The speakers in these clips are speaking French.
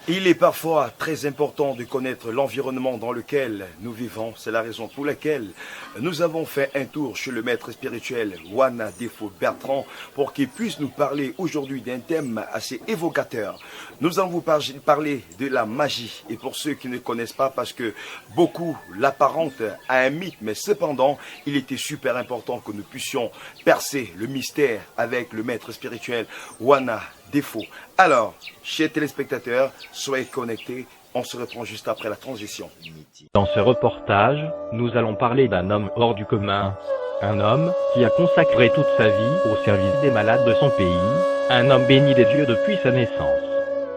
Il est parfois très important de connaître l'environnement dans lequel nous vivons. C'est la raison pour laquelle nous avons fait un tour chez le maître spirituel Wana Defo Bertrand pour qu'il puisse nous parler aujourd'hui d'un thème assez évocateur. Nous allons vous parler de la magie. Et pour ceux qui ne connaissent pas, parce que beaucoup l'apparentent à un mythe, mais cependant, il était super important que nous puissions percer le mystère avec le maître spirituel Wana Defo. Alors, chers téléspectateurs, soyez connectés, on se reprend juste après la transition. Dans ce reportage, nous allons parler d'un homme hors du commun. Un homme qui a consacré toute sa vie au service des malades de son pays. Un homme béni des dieux depuis sa naissance.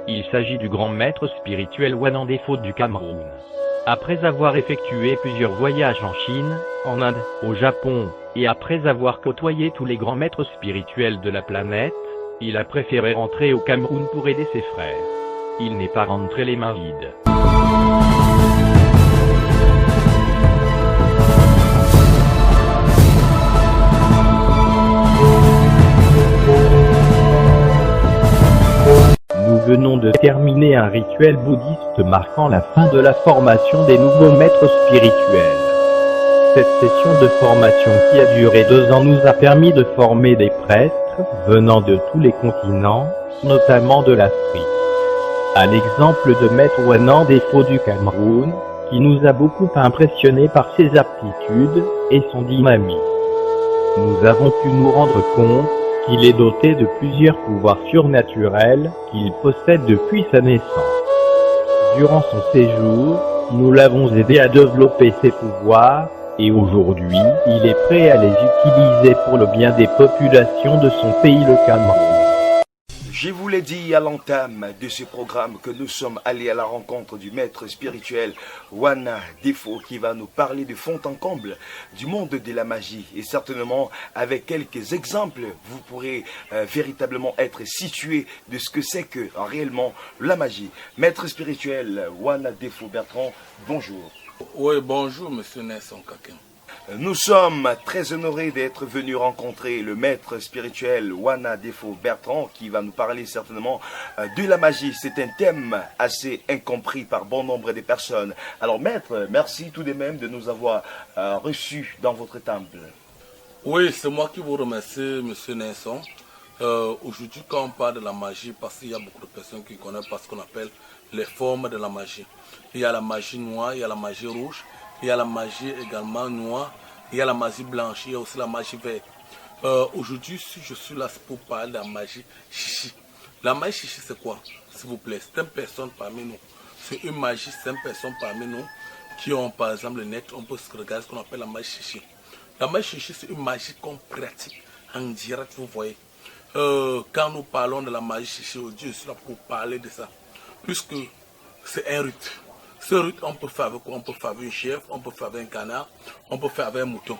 Il s'agit du grand maître spirituel Wana Defo du Cameroun. Après avoir effectué plusieurs voyages en Chine, en Inde, au Japon, et après avoir côtoyé tous les grands maîtres spirituels de la planète, il a préféré rentrer au Cameroun pour aider ses frères. Il n'est pas rentré les mains vides. Nous venons de terminer un rituel bouddhiste marquant la fin de la formation des nouveaux maîtres spirituels. Cette session de formation qui a duré 2 ans nous a permis de former des prêtres venant de tous les continents, notamment de l'Afrique. À l'exemple de Maître Wana Defo du Cameroun, qui nous a beaucoup impressionnés par ses aptitudes et son dynamisme. Nous avons pu nous rendre compte qu'il est doté de plusieurs pouvoirs surnaturels qu'il possède depuis sa naissance. Durant son séjour, nous l'avons aidé à développer ses pouvoirs, et aujourd'hui, il est prêt à les utiliser pour le bien des populations de son pays, le Cameroun. Je vous l'ai dit à l'entame de ce programme que nous sommes allés à la rencontre du maître spirituel Wana Defo qui va nous parler de fond en comble du monde de la magie. Et certainement, avec quelques exemples, vous pourrez véritablement être situé de ce que c'est que réellement la magie. Maître spirituel Wana Defo Bertrand, bonjour. Oui, bonjour, monsieur Nelson Kakem. Nous sommes très honorés d'être venus rencontrer le maître spirituel Wana Defo Bertrand qui va nous parler certainement de la magie. C'est un thème assez incompris par bon nombre de personnes. Alors maître, merci tout de même de nous avoir reçus dans votre temple. Oui, c'est moi qui vous remercie, monsieur Nelson. Aujourd'hui, quand on parle de la magie, parce qu'il y a beaucoup de personnes qui connaissent pas ce qu'on appelle les formes de la magie. Il y a la magie noire, il y a la magie rouge, il y a la magie également noire, il y a la magie blanche, il y a aussi la magie verte. Aujourd'hui, si je suis là, c'est pour parler de la magie chichi. La magie chichi, c'est quoi, s'il vous plaît? C'est une personne parmi nous. C'est une magie, c'est une personne parmi nous qui ont, par exemple, le net, on peut se regarder ce qu'on appelle la magie chichi. La magie chichi, c'est une magie qu'on pratique en direct, vous voyez. Quand nous parlons de la magie chichi, aujourd'hui, je suis là pour parler de ça. Puisque c'est un rite. Ce rite, on peut faire avec quoi? On peut faire avec une chèvre, on peut faire avec un canard, on peut faire avec un mouton.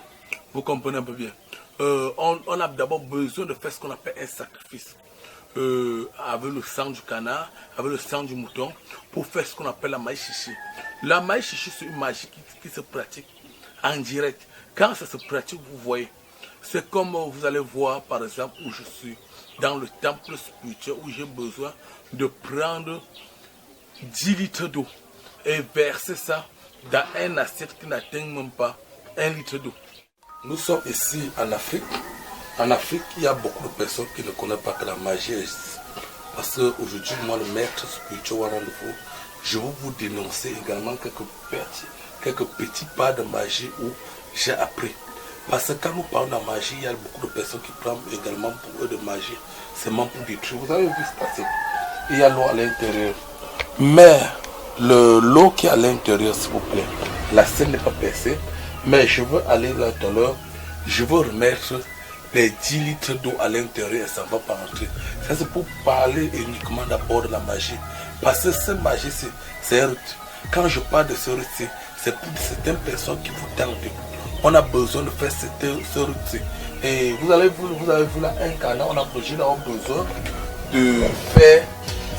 Vous comprenez un peu bien. On a d'abord besoin de faire ce qu'on appelle un sacrifice. Avec le sang du canard, avec le sang du mouton, pour faire ce qu'on appelle la magie chichi. La magie chichi, c'est une magie qui se pratique en direct. Quand ça se pratique, vous voyez, c'est comme vous allez voir, par exemple, où je suis, dans le temple spirituel, où j'ai besoin de prendre 10 litres d'eau et verser ça dans un assiette qui n'atteint même pas 1 litre d'eau. Nous sommes ici en Afrique. En Afrique, il y a beaucoup de personnes qui ne connaissent pas que la magie existe. Parce qu'aujourd'hui, moi, le maître spirituel Wana Defo, je vais vous dénoncer également quelques petits pas de magie où j'ai appris. Parce que quand nous parlons de magie, il y a beaucoup de personnes qui prennent également pour eux de magie. C'est même pour détruire. Vous avez vu ce passer. Il y a l'eau à l'intérieur. Mais l'eau qui est à l'intérieur, s'il vous plaît, la scène n'est pas percée. Mais je veux aller là tout à l'heure, je veux remettre les 10 litres d'eau à l'intérieur et ça ne va pas rentrer. Ça c'est pour parler uniquement d'abord de la magie. Parce que cette magie, c'est un rite. Quand je parle de ce rite, c'est pour certaines personnes qui vous tendent. On a besoin de faire ce rite. Et vous avez vu là un canard, on a besoin de faire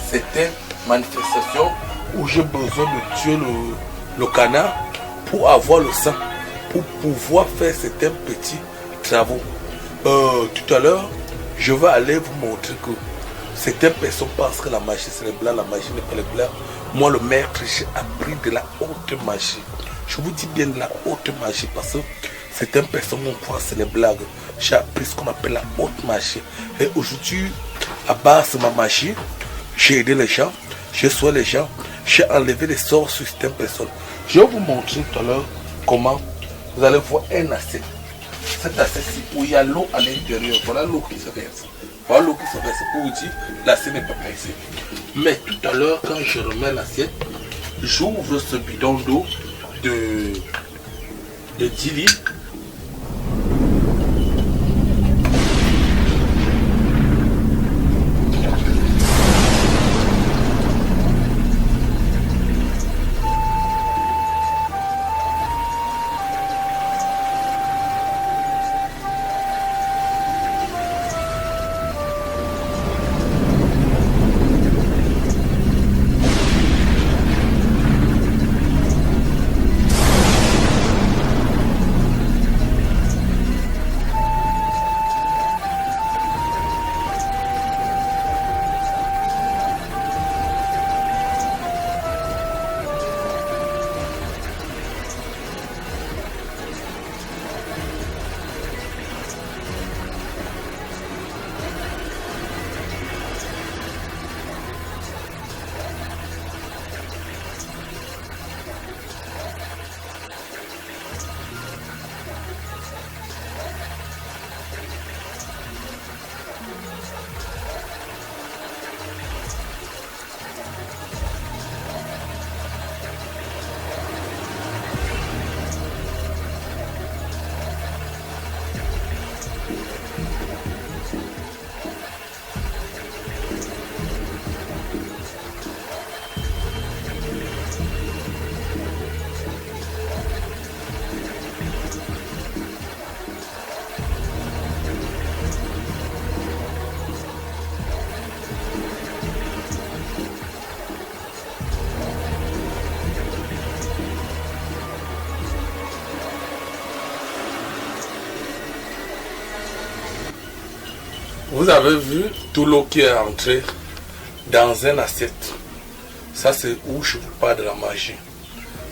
certaines manifestations où j'ai besoin de tuer le canard pour avoir le sang, pour pouvoir faire certains petits travaux. Tout à l'heure, je vais aller vous montrer que Certaines personnes pensent que la magie c'est le blanc, la magie n'est pas le blanc. Moi, le maître, j'ai appris de la haute magie. Je vous dis bien de la haute magie parce que certaines personnes vont croire que c'est les blagues. J'ai appris ce qu'on appelle la haute magie. Et aujourd'hui, à base de ma magie, j'ai aidé les gens, j'ai soigné les gens, j'ai enlevé les sorts sur certaines personnes. Je vais vous montrer tout à l'heure comment vous allez voir un assiette. Cet assiette-ci où il y a l'eau à l'intérieur. Voilà l'eau qui se verse. Voilà l'eau qui se verse pour vous dire l'assiette n'est pas pressée. Mais tout à l'heure, quand je remets l'assiette, j'ouvre ce bidon d'eau de 10 litres. Vous avez vu tout l'eau qui est rentrée dans un assiette. Ça, c'est où je vous parle de la magie.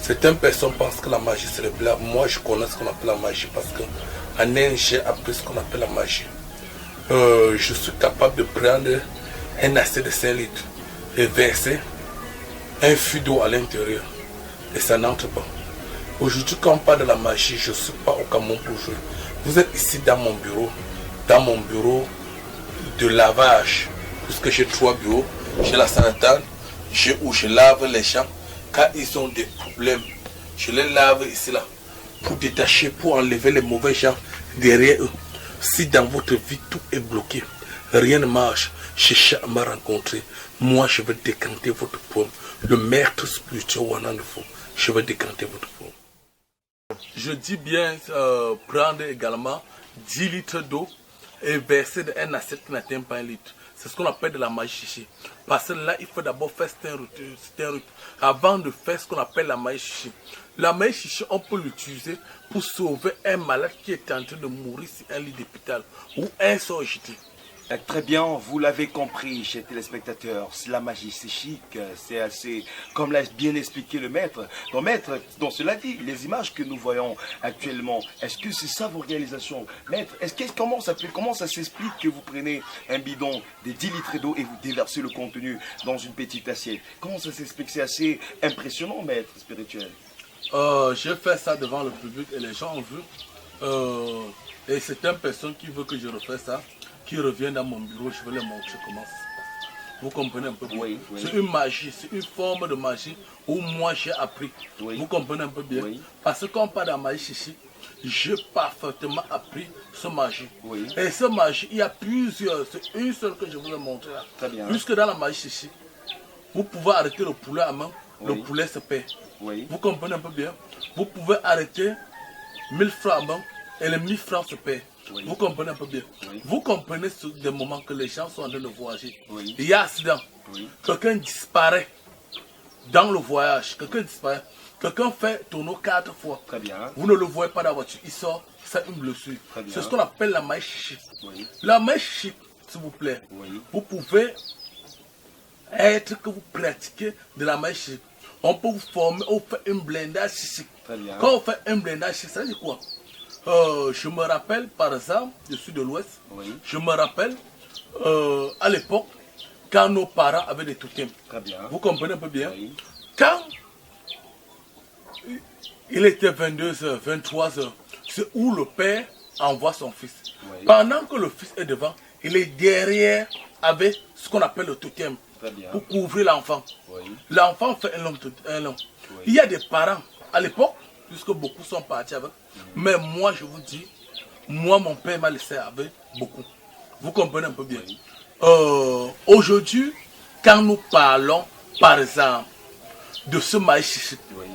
Certaines personnes pensent que la magie, c'est le blanc. Moi, je connais ce qu'on appelle la magie parce qu'en Inde, j'ai appris ce qu'on appelle la magie. Je suis capable de prendre un assiette de 5 litres et verser un fût d'eau à l'intérieur. Et ça n'entre pas. Aujourd'hui, quand on parle de la magie, je ne suis pas au Cameroun pour jouer. Vous êtes ici dans mon bureau de lavage, puisque j'ai 3 bureaux. J'ai la sanitaire, où je lave les gens quand ils ont des problèmes. Je les lave ici là pour détacher, pour enlever les mauvais gens derrière eux. Si dans votre vie tout est bloqué, rien ne marche, cherchez à me rencontrer. Moi, je vais décanter votre problème. Le maître spirituel Wanandefo, je vais décanter votre problème. Je dis bien prendre également 10 litres d'eau et verser dans un assiette qui n'atteint pas 1 litre. C'est ce qu'on appelle de la magie chichi. Parce que là, il faut d'abord faire un rituel avant de faire ce qu'on appelle la magie chichi. La magie chichi, on peut l'utiliser pour sauver un malade qui est en train de mourir sur un lit d'hôpital ou un sort jeté. Très bien, vous l'avez compris, chers téléspectateurs, la magie c'est chic, c'est assez, comme l'a bien expliqué le maître. Donc maître, donc cela dit, les images que nous voyons actuellement, est-ce que c'est ça vos réalisations? Maître, comment ça s'explique que vous prenez un bidon de 10 litres d'eau et vous déversez le contenu dans une petite assiette? Comment ça s'explique? C'est assez impressionnant, maître spirituel. J'ai fait ça devant le public et les gens ont vu. Et c'est une personne qui veut que je refasse ça, qui revient dans mon bureau, je vais leur montrer comment ça se passe. Vous comprenez un peu bien? Oui. C'est une magie, c'est une forme de magie où moi j'ai appris. Oui. Vous comprenez un peu bien? Oui. Parce que quand on parle de la magie ici, j'ai parfaitement appris ce magie. Oui. Et ce magie, il y a plusieurs, c'est une seule que je vous ai montré là. Très bien. Puisque dans la magie ici, vous pouvez arrêter le poulet à main, le Oui. poulet se perd. Oui. Vous comprenez un peu bien? Vous pouvez arrêter 1000 francs à main et les 1000 francs se perdent. Oui. Vous comprenez un peu bien? Oui. Vous comprenez des moments que les gens sont en train de voyager. Oui. Il y a accident. Oui. Quelqu'un disparaît dans le voyage. Quelqu'un disparaît. Quelqu'un fait tourner 4 fois. Très bien. Vous ne le voyez pas dans la voiture. Il sort, c'est une blessure. Très bien. C'est ce qu'on appelle la magie chichi. Oui. La magie chichi, s'il vous plaît. Oui. Vous pouvez être que vous pratiquez de la magie chichique. On peut vous former, on fait un blindage chichique. Très bien. Quand on fait un blindage chichique, ça veut dire quoi? Je me rappelle, par exemple, je suis de l'Ouest, Oui. je me rappelle, à l'époque, quand nos parents avaient des totems. Très bien. Vous comprenez un peu bien? Oui. Quand il était 22h, 23h, c'est où le père envoie son fils. Oui. Pendant que le fils est devant, il est derrière avec ce qu'on appelle le totem Très bien. pour couvrir l'enfant. Oui. L'enfant fait un long. Oui. Il y a des parents, à l'époque, puisque beaucoup sont partis avec, mais moi je vous dis, moi mon père m'a laissé avec beaucoup. Vous comprenez un peu bien. Oui. Aujourd'hui, quand nous parlons, par exemple, de ce maïs chichique, Oui.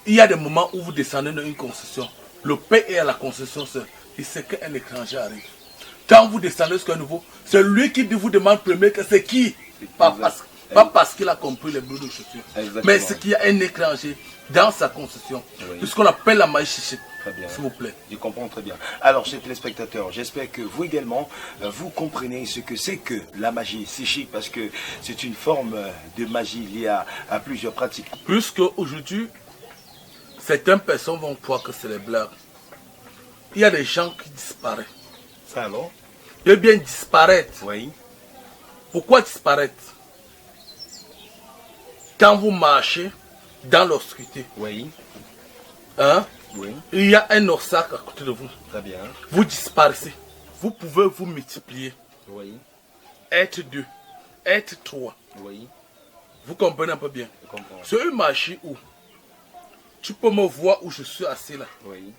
il y a des moments où vous descendez dans une concession. Le père est à la concession seul. Il sait qu'un étranger arrive. Quand vous descendez sur un nouveau, c'est lui qui vous demande premier que c'est qui. Pas parce qu'il a compris les bruits de chaussures. Exactement. Mais c'est qu'il y a un étranger dans sa concession. Oui. C'est ce qu'on appelle la maïs chichique. Très bien. S'il vous plaît. Je comprends très bien. Alors, chers téléspectateurs, j'espère que vous également, vous comprenez ce que c'est que la magie psychique, parce que c'est une forme de magie liée à plusieurs pratiques. Puisque aujourd'hui, certaines personnes vont croire que c'est les blagues. Il y a des gens qui disparaissent. Ça alors? Eh bien, disparaître. Oui. Pourquoi disparaître? Quand vous marchez dans l'obscurité, Oui. hein, Oui. il y a un obstacle à côté de vous. Très bien. Vous disparaissez. Vous pouvez vous multiplier. Oui. Être deux, être trois. Oui. Vous comprenez un peu bien. Je comprends. C'est une magie où tu peux me voir où je suis assis là. Oui.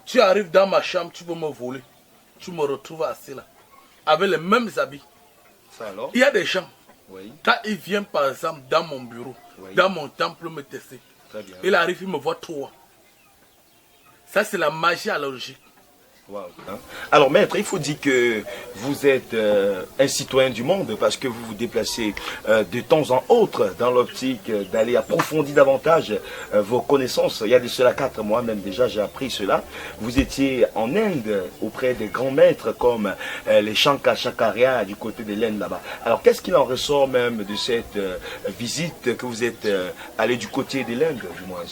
Tu arrives dans ma chambre, tu veux me voler. Tu me retrouves assis là. Avec les mêmes habits. Ça alors? Il y a des gens, Oui. quand ils viennent par exemple dans mon bureau, Oui. dans mon temple me tester, Très bien. il arrive, il me voit toi. Ça c'est la magie à la logique. Wow. Hein? Alors, maître, il faut dire que vous êtes un citoyen du monde parce que vous vous déplacez de temps en autre dans l'optique d'aller approfondir davantage vos connaissances. Il y a de cela 4 mois même déjà, j'ai appris cela. Vous étiez en Inde auprès des grands maîtres comme les Shankaracharyas du côté de l'Inde là-bas. Alors, qu'est-ce qu'il en ressort même de cette visite que vous êtes allé du côté de l'Inde, du moins?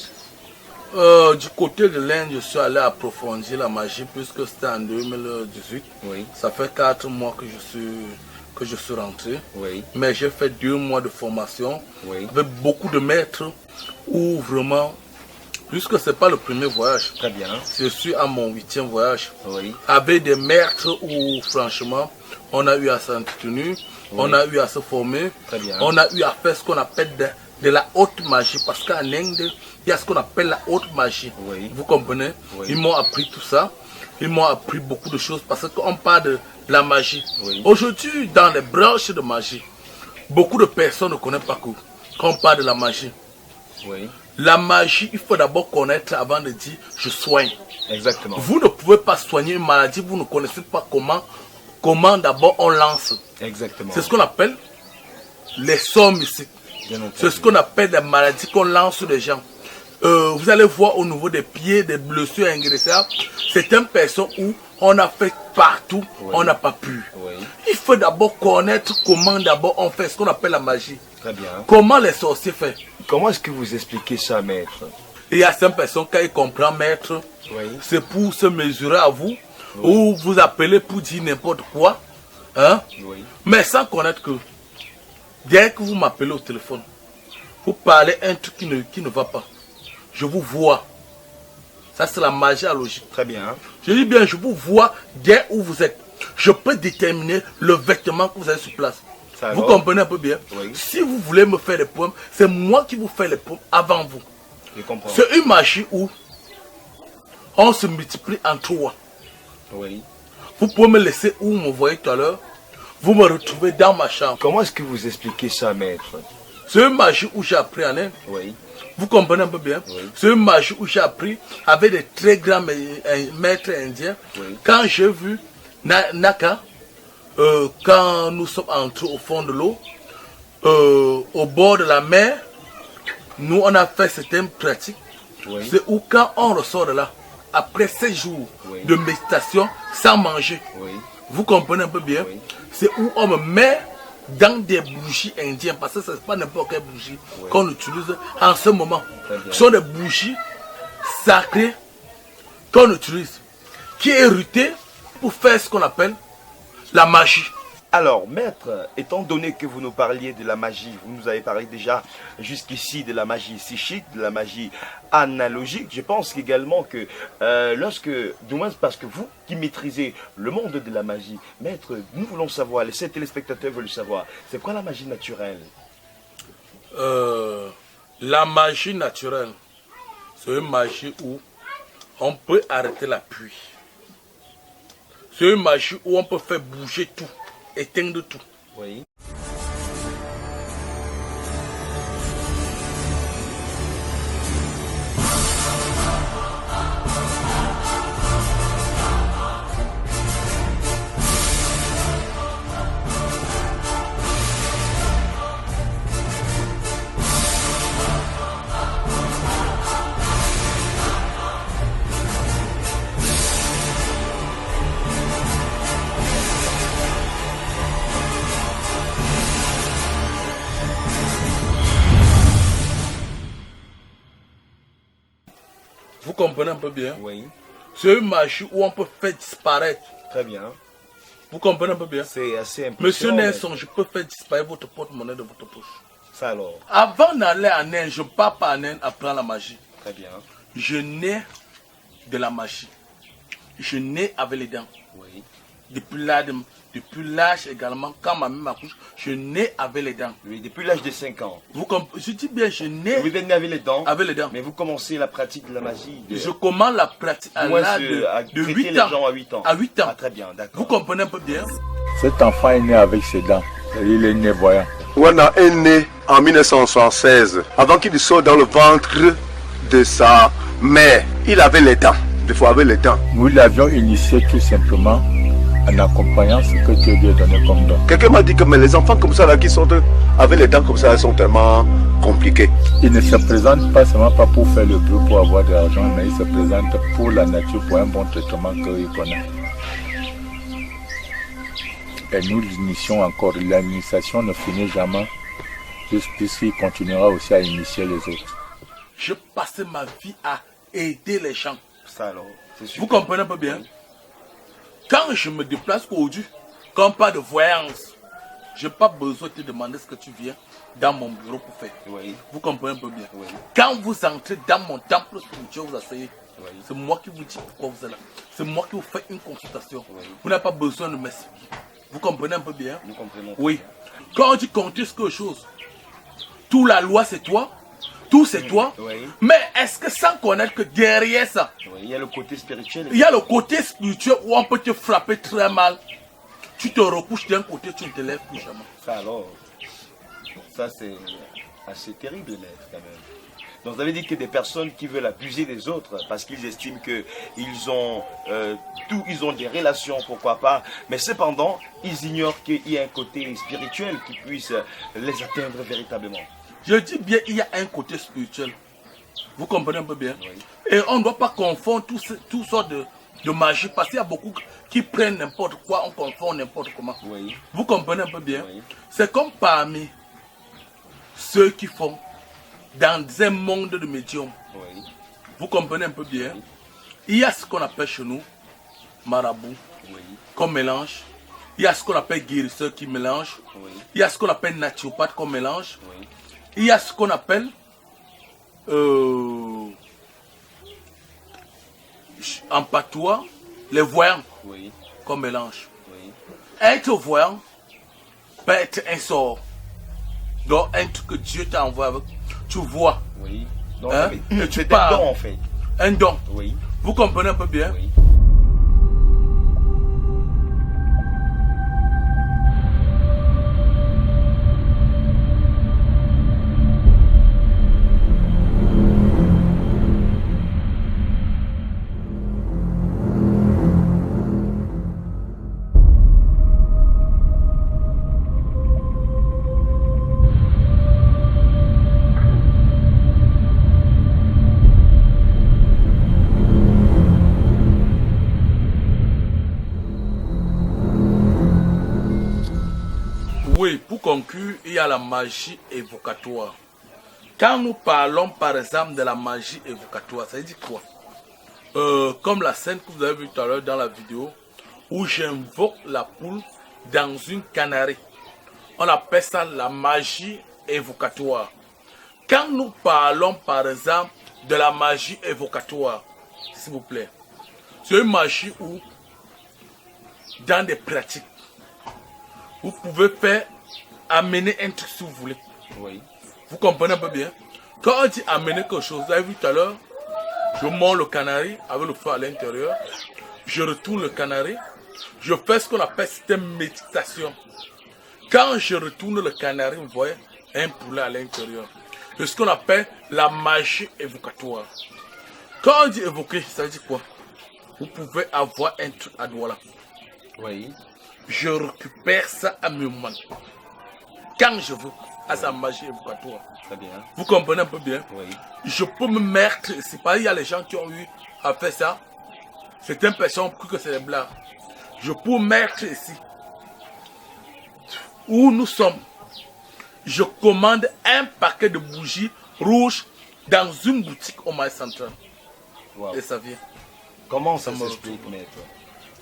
Du côté de l'Inde, je suis allé approfondir la magie puisque c'était en 2018. Oui. Ça fait 4 mois que je suis rentré. Oui. Mais j'ai fait 2 mois de formation Oui. avec beaucoup de maîtres où vraiment, puisque ce n'est pas le premier voyage, Très bien. je suis à mon 8e voyage. Oui. Avec des maîtres où franchement, on a eu à s'entretenir, on a eu à se former, Très bien. on a eu à faire ce qu'on appelle de la haute magie. Parce qu'en Inde, il y a ce qu'on appelle la haute magie. Oui. Vous comprenez? Oui. Ils m'ont appris tout ça. Ils m'ont appris beaucoup de choses parce qu'on parle de la magie. Oui. Aujourd'hui, dans les branches de magie, beaucoup de personnes ne connaissent pas qu'on parle de la magie. Oui. La magie, il faut d'abord connaître avant de dire je soigne. Exactement. Vous ne pouvez pas soigner une maladie, vous ne connaissez pas comment d'abord on lance. Exactement. C'est ce qu'on appelle les sorts mystiques. Bien entendu. C'est ce qu'on appelle des maladies qu'on lance sur les gens. Vous allez voir au niveau des pieds, des blessures ingressables, c'est une personne où on a fait partout, Oui. on n'a pas pu. Oui. Il faut d'abord connaître comment d'abord on fait ce qu'on appelle la magie. Très bien. Comment les sorciers font. Comment est-ce que vous expliquez ça, maître? Il y a certaines personnes qui comprennent, maître, Oui. c'est pour se mesurer à vous, ou vous appelez pour dire n'importe quoi, hein? Oui. Mais sans connaître que, dès que vous m'appelez au téléphone, vous parlez un truc qui ne va pas. Je vous vois. Ça, c'est la magie à logique. Très bien. Je dis bien, je vous vois dès où vous êtes. Je peux déterminer le vêtement que vous avez sur place. Ça Vous alors? comprenez un peu bien? Oui. Si vous voulez me faire les poèmes, c'est moi qui vous fais les poèmes avant vous. Je comprends. C'est une magie où on se multiplie en 3. Oui. Vous pouvez me laisser où vous me voyez tout à l'heure. Vous me retrouvez dans ma chambre. Comment est-ce que vous expliquez ça, maître? C'est une magie où j'ai appris en Inde. Oui. Vous comprenez un peu bien? Oui. C'est une magie où j'ai appris avec des très grands maîtres indiens. Oui. Quand j'ai vu Naka, quand nous sommes entrés au fond de l'eau, au bord de la mer, nous on a fait certaines pratiques. Oui. C'est où quand on ressort de là, après 7 jours Oui. de méditation sans manger, Oui. Vous comprenez un peu bien? Oui. C'est où on me met dans des bougies indiennes, parce que ce n'est pas n'importe quelle bougie qu'on utilise en ce moment. Ce sont des bougies sacrées qu'on utilise, qui est héritée pour faire ce qu'on appelle la magie. Alors, maître, étant donné que vous nous parliez de la magie, vous nous avez parlé déjà jusqu'ici de la magie psychique, de la magie analogique, je pense également que du moins parce que vous qui maîtrisez le monde de la magie, maître, nous voulons savoir, les téléspectateurs veulent savoir, c'est quoi la magie naturelle? La magie naturelle, c'est une magie où on peut arrêter la pluie. C'est une magie où on peut faire bouger tout, éteindre tout. Oui. Vous comprenez un peu bien? Oui. C'est une magie où on peut faire disparaître. Très bien. Vous comprenez un peu bien? C'est assez impressionnant. Monsieur Nelson, je peux faire disparaître votre porte-monnaie de votre poche. Ça alors. Avant d'aller en Inde, je ne pars pas en Inde apprendre la magie. Très bien. Je nais de la magie. Je nais avec les dents. Oui. Depuis l'âge également, quand ma mère m'accouche, je nais avec les dents. Oui, depuis l'âge de 5 ans. Je dis bien, je nais Vous êtes né avec les dents. avec les dents. Mais vous commencez la pratique de la magie. Je commence la pratique à l'âge de 8 les ans. gens à 8 ans. À 8 ans. Ah, très bien, d'accord. Vous comprenez un peu bien? Cet enfant est né avec ses dents. Il est né voyant. Wana est né en 1976. Avant qu'il sorte dans le ventre de sa mère, il avait les dents. Des fois avec les dents. Nous l'avions initié tout simplement en accompagnant ce que Dieu lui a donné comme don. Quelqu'un m'a dit que mais les enfants comme ça là qui sont avec les dents comme ça, ils sont tellement compliqués. Il ne se présente pas seulement pas pour faire le bruit, pour avoir de l'argent, mais il se présente pour la nature, pour un bon traitement qu'il connaît. Et nous l'initions encore. L'initiation ne finit jamais, puisqu'il continuera aussi à initier les autres. Je passais ma vie à aider les gens. Ça alors, c'est super. Vous comprenez un peu bien? Quand je me déplace aujourd'hui, quand pas de voyance, je n'ai pas besoin de te demander ce que tu viens dans mon bureau pour faire. Oui. Vous comprenez un peu bien? Oui. Quand vous entrez dans mon temple spirituel, vous asseyez. Oui. C'est moi qui vous dis pourquoi vous êtes là. C'est moi qui vous fais une consultation. Oui. Vous n'avez pas besoin de m'expliquer. Vous comprenez un peu bien? Nous comprenons. Oui. Quand tu comptes quelque chose, toute la loi c'est toi, tout c'est toi. Oui. Mais est-ce que sans connaître que derrière ça, Oui, il y a le côté spirituel. il y a le côté spirituel où on peut te frapper très mal. Tu te recouches d'un côté, tu ne te lèves plus jamais. Ça alors, ça c'est assez terrible net quand même. Donc vous avez dit que des personnes qui veulent abuser des autres parce qu'ils estiment qu'ils ont ils ont des relations, pourquoi pas, mais cependant ils ignorent qu'il y a un côté spirituel qui puisse les atteindre véritablement. Je dis bien, il y a un côté spirituel. Vous comprenez un peu bien? Oui. Et on ne doit pas confondre toutes sortes de magie parce qu'il y a beaucoup qui prennent n'importe quoi, on confond n'importe comment. Oui. Vous comprenez un peu bien? Oui. C'est comme parmi ceux qui font dans un monde de médiums. Oui. Vous comprenez un peu bien? Il y a ce qu'on appelle chez nous marabout, Oui. qu'on mélange. Il y a ce qu'on appelle guérisseur qui mélange. Oui. Il y a ce qu'on appelle naturopathe qu'on mélange. Oui. Il y a ce qu'on appelle en patois les voyants Oui. qu'on mélange. Oui. Être voyant peut être un sort. Donc un truc que Dieu t'a envoyé avec. Tu vois. Oui. Donc Hein? Et tu c'est un parles. don en fait. Un don. Oui. Vous comprenez un peu bien? Oui. conclure, il y a la magie évocatoire. Quand nous parlons par exemple de la magie évocatoire, ça veut dire quoi? Comme la scène que vous avez vue tout à l'heure dans la vidéo, où j'invoque la poule dans une cannerie. On appelle ça la magie évocatoire. Quand nous parlons par exemple de la magie évocatoire, s'il vous plaît, c'est une magie où, dans des pratiques, vous pouvez faire amener un truc si vous voulez. Oui. Vous comprenez un peu bien? Quand on dit amener quelque chose, vous avez vu tout à l'heure, je monte le canari avec le feu à l'intérieur, je retourne le canari, je fais ce qu'on appelle cette méditation. Quand je retourne le canari, vous voyez, un poulet à l'intérieur. C'est ce qu'on appelle la magie évocatoire. Quand on dit évoquer, ça veut dire quoi? Vous pouvez avoir un truc à Douala. Oui. Je récupère ça à mes mains. Quand je veux, à sa magie évocatoire. Très bien. Vous comprenez un peu bien? Oui. Je peux me mettre, c'est pas, il y a les gens qui ont eu à faire ça. Certaines personnes ont cru que c'est des blagues. Je peux mettre ici, où nous sommes. Je commande un paquet de bougies rouges dans une boutique au marché central. Wow. Et ça vient. Comment ça me s'explique, retrouve. maître?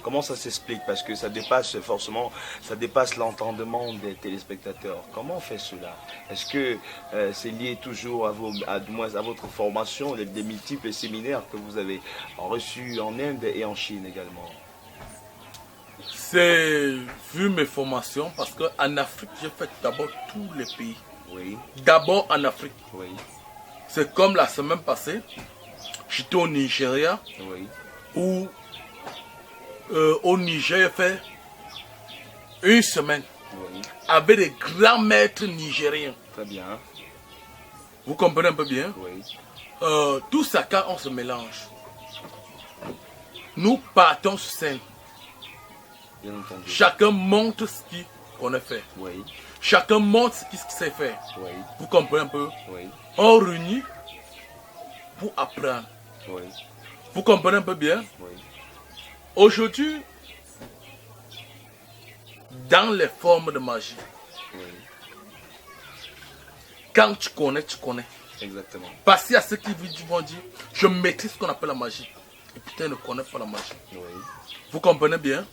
Comment ça s'explique? Parce que ça dépasse forcément, ça dépasse l'entendement des téléspectateurs. Comment on fait cela? Est-ce que c'est lié toujours du moins à votre formation, des multiples séminaires que vous avez reçus en Inde et en Chine également? C'est vu mes formations parce qu'en Afrique, j'ai fait d'abord tous les pays. Oui, D'abord en Afrique. oui, C'est comme la semaine passée, j'étais au Nigeria, oui. où au Niger, j'ai fait une semaine Oui, avec des grands maîtres nigériens. très bien. Vous comprenez un peu bien? Oui, Tout ça, quand on se mélange, nous partons sur scène. bien entendu. Chacun montre ce qu'on a fait. Oui, Chacun montre ce qu'il sait faire. oui, Vous comprenez un peu? oui, On réunit pour apprendre. oui, Vous comprenez un peu bien? oui. Aujourd'hui, dans les formes de magie, Oui, quand tu connais, tu connais. exactement. Parce qu'il y a ceux qui vont dire, je maîtrise ce qu'on appelle la magie. Et putain, ils ne connaissent pas la magie. Oui, Vous comprenez bien?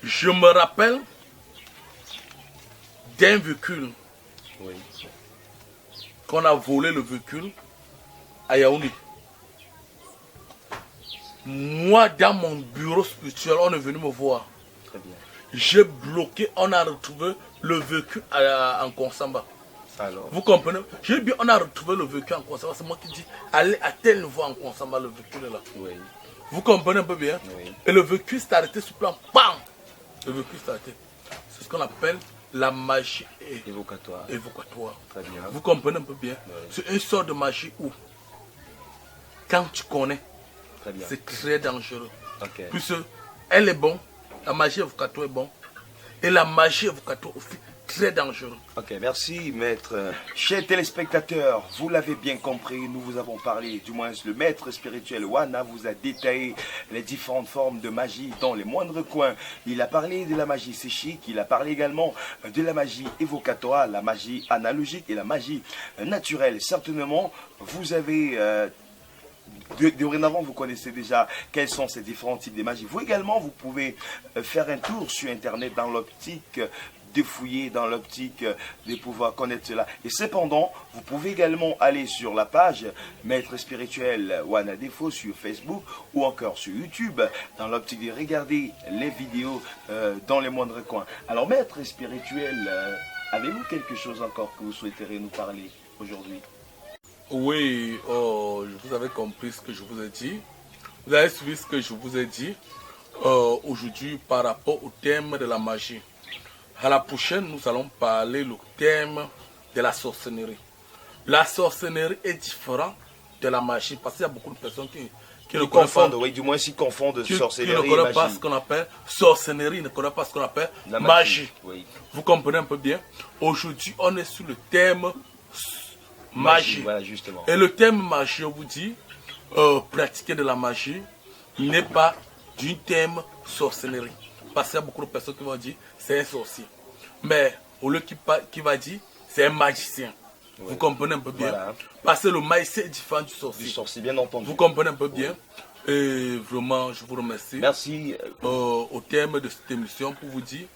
Je me rappelle d'un véhicule oui, qu'on a volé le véhicule à Yaoundé. Moi, dans mon bureau spirituel, on est venu me voir. très bien. J'ai bloqué, on a retrouvé le véhicule en Konsamba. Ça alors? Vous comprenez? J'ai dit, on a retrouvé le véhicule en Konsamba. C'est moi qui dis, allez à tel niveau en Konsamba, le véhicule est là. Oui, Vous comprenez un peu bien? oui, Et le véhicule s'est arrêté sur plan. Bam! Le véhicule s'est arrêté. C'est ce qu'on appelle la magie évocatoire. évocatoire. Très bien. Vous comprenez un peu bien? Oui. C'est une sorte de magie où, quand tu connais, Très bien. c'est très dangereux. Ok. Puisque elle est bonne, la magie évocatoire est bonne, et la magie évocatoire aussi très dangereux. Ok, merci maître. Chers téléspectateurs, vous l'avez bien compris, nous vous avons parlé, du moins le maître spirituel Wana vous a détaillé les différentes formes de magie dans les moindres coins. Il a parlé de la magie séchique, il a parlé également de la magie évocatoire, la magie analogique et la magie naturelle. Certainement, vous avez... dorénavant, vous connaissez déjà quels sont ces différents types de magie. Vous également, vous pouvez faire un tour sur Internet dans l'optique de fouiller, dans l'optique de pouvoir connaître cela. Et cependant, vous pouvez également aller sur la page Maître Spirituel Wana Defo sur Facebook ou encore sur YouTube dans l'optique de regarder les vidéos dans les moindres coins. Alors, Maître Spirituel, avez-vous quelque chose encore que vous souhaiteriez nous parler aujourd'hui? Oui, vous avez compris ce que je vous ai dit. Vous avez suivi ce que je vous ai dit aujourd'hui par rapport au thème de la magie. À la prochaine, nous allons parler le thème de la sorcellerie. La sorcellerie est différente de la magie parce qu'il y a beaucoup de personnes qui ne confondent, connaissent pas, oui, du moins s'ils confondent qui sorcellerie ne et connaissent pas magie. ce qu'on appelle sorcellerie, ne connaissent pas ce qu'on appelle La magie. Oui. Vous comprenez un peu bien? Aujourd'hui, on est sur le thème magie. Voilà, justement. Et le thème magie, je vous dis, pratiquer de la magie n'est pas du thème sorcellerie. Parce qu'il y a beaucoup de personnes qui vont dire c'est un sorcier. Mais au lieu qu'il va dire, c'est un magicien. Ouais. Vous comprenez un peu bien? Voilà. Parce que le magicien est différent du sorcier. Du sorcier, bien entendu. Vous comprenez un peu bien? Et vraiment, je vous remercie. Merci. Au terme de cette émission, pour vous dire,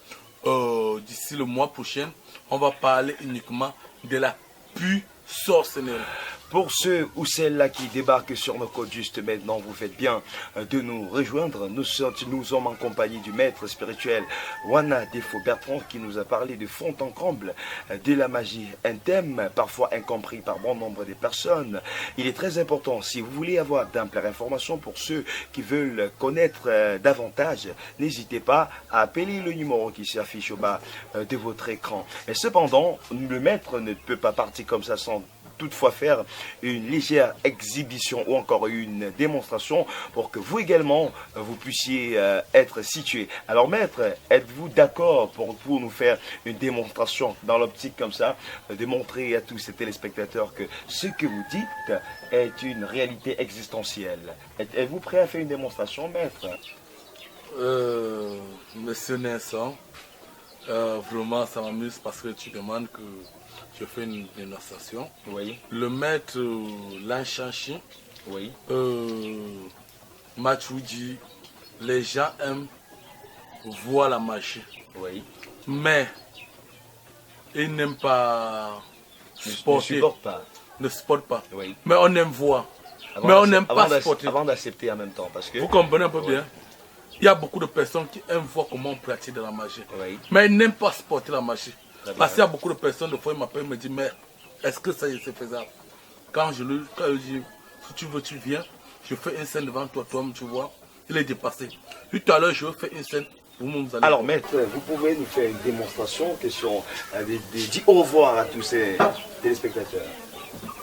d'ici le mois prochain, on va parler uniquement de la pure sorcellerie. Pour ceux ou celles-là qui débarquent sur nos côtes juste maintenant, vous faites bien de nous rejoindre. Nous sommes en compagnie du maître spirituel Wana Defo Bertrand qui nous a parlé de fond en comble de la magie, un thème parfois incompris par bon nombre de personnes. Il est très important, si vous voulez avoir d'amples informations pour ceux qui veulent connaître davantage, n'hésitez pas à appeler le numéro qui s'affiche au bas de votre écran. Mais cependant, le maître ne peut pas partir comme ça sans toutefois faire une légère exhibition ou encore une démonstration pour que vous également vous puissiez être situé. Alors maître, êtes-vous d'accord pour nous faire une démonstration dans l'optique comme ça, de montrer à tous ces téléspectateurs que ce que vous dites est une réalité existentielle? Êtes-vous prêt à faire une démonstration, maître? Monsieur Nelson, vraiment ça m'amuse parce que tu demandes que je fais une démonstration. Oui. Le maître Lanchanchi, oui. m'a toujours dit, les gens aiment voir la magie. Oui. Mais ils n'aiment pas supporter. Ne supportent pas. Oui. Mais on aime voir. Mais on n'aime pas supporter. Avant d'accepter en même temps. Parce que... Vous comprenez un peu bien? Il y a beaucoup de personnes qui aiment voir comment on pratique de la magie. Oui. Mais ils n'aiment pas supporter la magie. Parce qu'il y a beaucoup de personnes, des fois, ils m'appellent et me disent, mais est-ce que ça c'est faisable? Quand je dis, si tu veux, tu viens, je fais une scène devant toi, tu vois, il est dépassé. Tout à l'heure, je veux faire une scène, vous allez. Alors, maître, vous pouvez nous faire une démonstration, question de dire au revoir à tous ces téléspectateurs.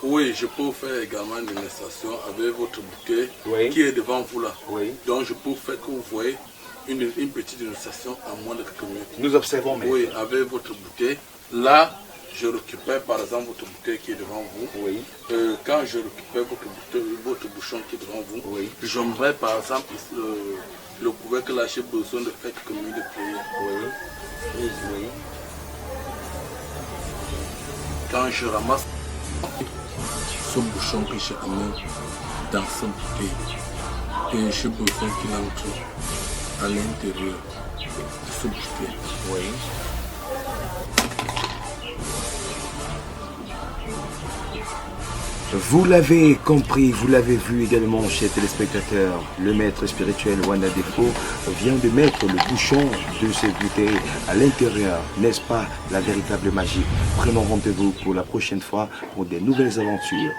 Oui, je peux faire également une démonstration avec votre bouquet oui. qui est devant vous là. Oui. Donc, je peux faire que vous voyez une petite démonstration à moins de quelques minutes. Nous observons, maître. Oui, avec votre bouquet. Là, je récupère par exemple votre bouquet qui est devant vous. Oui. Quand je récupère votre bouchon qui est devant vous, oui. j'aimerais par exemple le couvercle là, j'ai besoin de faire quelques minutes de prière. Oui. Oui. Oui. Quand je ramasse ce bouchon que j'ai mis dans ce bouquet, et j'ai besoin qu'il entre à l'intérieur de ce bouquet. Oui. Vous l'avez compris, vous l'avez vu également, chers téléspectateurs, le maître spirituel Wana Defo vient de mettre le bouchon de cette bouteille à l'intérieur. N'est-ce pas la véritable magie? Prenons rendez-vous pour la prochaine fois pour des nouvelles aventures.